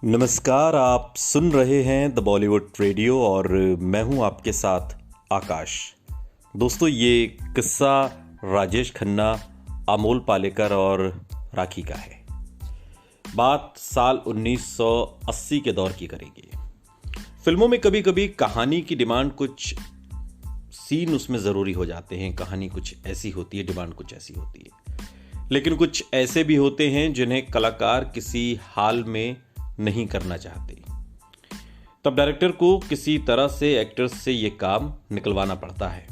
नमस्कार। आप सुन रहे हैं द बॉलीवुड रेडियो और मैं हूं आपके साथ आकाश। दोस्तों, ये किस्सा राजेश खन्ना, अमोल पालेकर और राखी का है। बात साल 1980 के दौर की करेंगे। फिल्मों में कभी कभी कहानी की डिमांड, कुछ सीन उसमें ज़रूरी हो जाते हैं। कहानी कुछ ऐसी होती है, डिमांड कुछ ऐसी होती है। लेकिन कुछ ऐसे भी होते हैं जिन्हें कलाकार किसी हाल में नहीं करना चाहते। तब डायरेक्टर को किसी तरह से एक्टर्स से यह काम निकलवाना पड़ता है,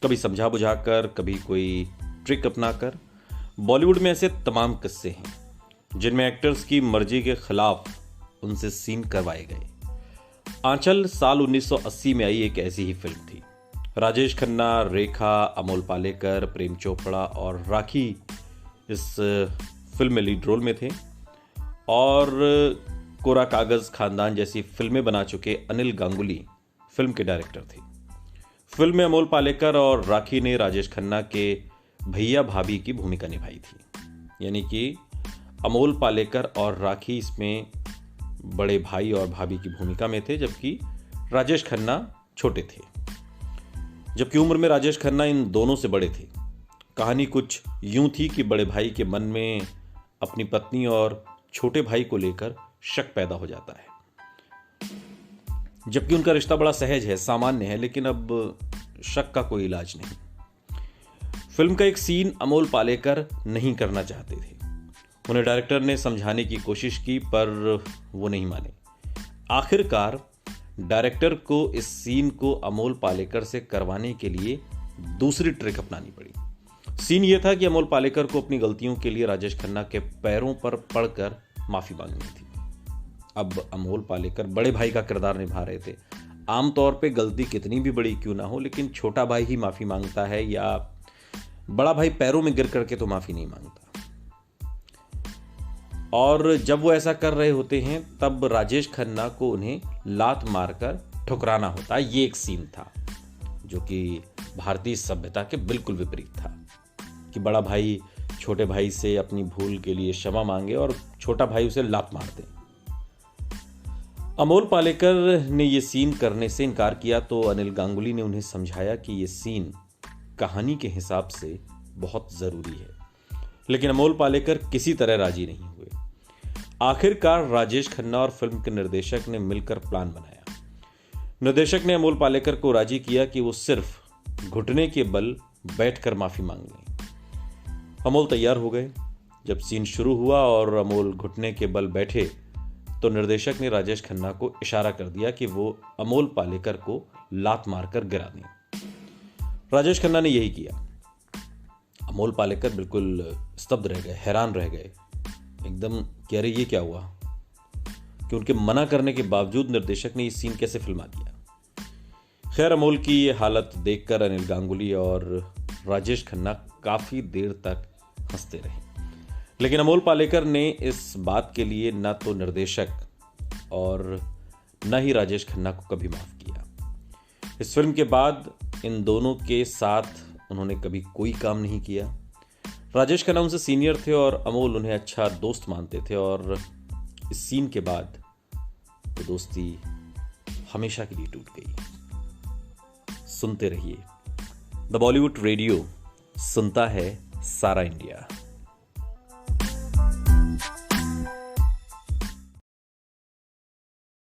कभी समझा बुझाकर, कभी कोई ट्रिक अपनाकर। बॉलीवुड में ऐसे तमाम किस्से हैं जिनमें एक्टर्स की मर्जी के खिलाफ उनसे सीन करवाए गए। आंचल साल 1980 में आई एक ऐसी ही फिल्म थी। राजेश खन्ना, रेखा, अमोल पालेकर, प्रेम चोपड़ा और राखी इस फिल्म में लीड रोल में थे। और कोरा कागज, खानदान जैसी फिल्में बना चुके अनिल गांगुली फिल्म के डायरेक्टर थे। फिल्म में अमोल पालेकर और राखी ने राजेश खन्ना के भैया भाभी की भूमिका निभाई थी। यानी कि अमोल पालेकर और राखी इसमें बड़े भाई और भाभी की भूमिका में थे, जबकि राजेश खन्ना छोटे थे। जबकि उम्र में राजेश खन्ना इन दोनों से बड़े थे। कहानी कुछ यूं थी कि बड़े भाई के मन में अपनी पत्नी और छोटे भाई को लेकर शक पैदा हो जाता है, जबकि उनका रिश्ता बड़ा सहज है, सामान्य है, लेकिन अब शक का कोई इलाज नहीं। फिल्म का एक सीन अमोल पालेकर नहीं करना चाहते थे। उन्हें डायरेक्टर ने समझाने की कोशिश की, पर वो नहीं माने। आखिरकार डायरेक्टर को इस सीन को अमोल पालेकर से करवाने के लिए दूसरी ट्रिक अपनानी पड़ी। सीन यह था कि अमोल पालेकर को अपनी गलतियों के लिए राजेश खन्ना के पैरों पर पड़कर माफी मांगनी थी। अब अमोल पालेकर बड़े भाई का किरदार निभा रहे थे। आमतौर पे गलती कितनी भी बड़ी क्यों ना हो, लेकिन छोटा भाई ही माफी मांगता है, या बड़ा भाई पैरों में गिर करके तो माफी नहीं मांगता। और जब वो ऐसा कर रहे होते हैं तब राजेश खन्ना को उन्हें लात मारकर ठुकराना होता है। ये एक सीन था जो कि भारतीय सभ्यता के बिल्कुल विपरीत था कि बड़ा भाई छोटे भाई से अपनी भूल के लिए क्षमा मांगे और छोटा भाई उसे लात मार दे। अमोल पालेकर ने यह सीन करने से इनकार किया तो अनिल गांगुली ने उन्हें समझाया कि यह सीन कहानी के हिसाब से बहुत जरूरी है, लेकिन अमोल पालेकर किसी तरह राजी नहीं हुए। आखिरकार राजेश खन्ना और फिल्म के निर्देशक ने मिलकर प्लान बनाया। निर्देशक ने अमोल पालेकर को राजी किया कि वो सिर्फ घुटने के बल बैठकर माफी मांग लें। अमोल तैयार हो गए। जब सीन शुरू हुआ और अमोल घुटने के बल बैठे तो निर्देशक ने राजेश खन्ना को इशारा कर दिया कि वो अमोल पालेकर को लात मारकर गिरा दें। राजेश खन्ना ने यही किया। अमोल पालेकर बिल्कुल स्तब्ध रह गए, हैरान रह गए, एकदम कह रहे ये क्या हुआ, कि उनके मना करने के बावजूद निर्देशक ने ये सीन कैसे फिल्मा दिया। खैर, अमोल की ये हालत देखकर अनिल गांगुली और राजेश खन्ना काफी देर तक हंसते रहे, लेकिन अमोल पालेकर ने इस बात के लिए न तो निर्देशक और न ही राजेश खन्ना को कभी माफ किया। इस फिल्म के बाद इन दोनों के साथ उन्होंने कभी कोई काम नहीं किया। राजेश खन्ना उनसे सीनियर थे और अमोल उन्हें अच्छा दोस्त मानते थे, और इस सीन के बाद वो दोस्ती हमेशा के लिए टूट गई। सुनते रहिए द बॉलीवुड रेडियो, सुनता है सारा इंडिया।